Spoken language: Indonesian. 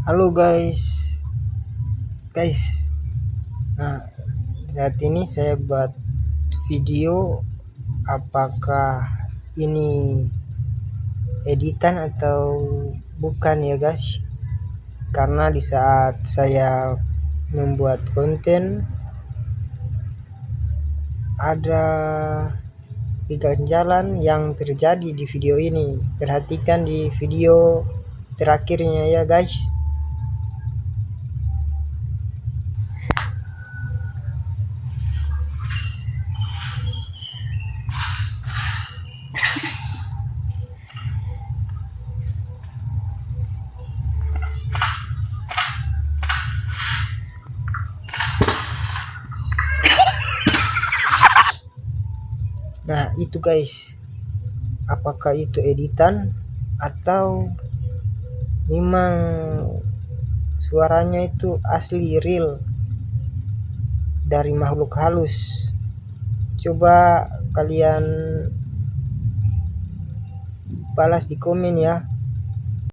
Halo guys. Nah, saat ini saya buat video, apakah ini editan atau bukan ya guys? Karena di saat saya membuat konten ada keganjalan yang terjadi di video ini. Perhatikan di video terakhirnya ya guys. Nah itu guys, apakah itu editan atau memang suaranya itu asli real dari makhluk halus? Coba kalian balas di komen ya.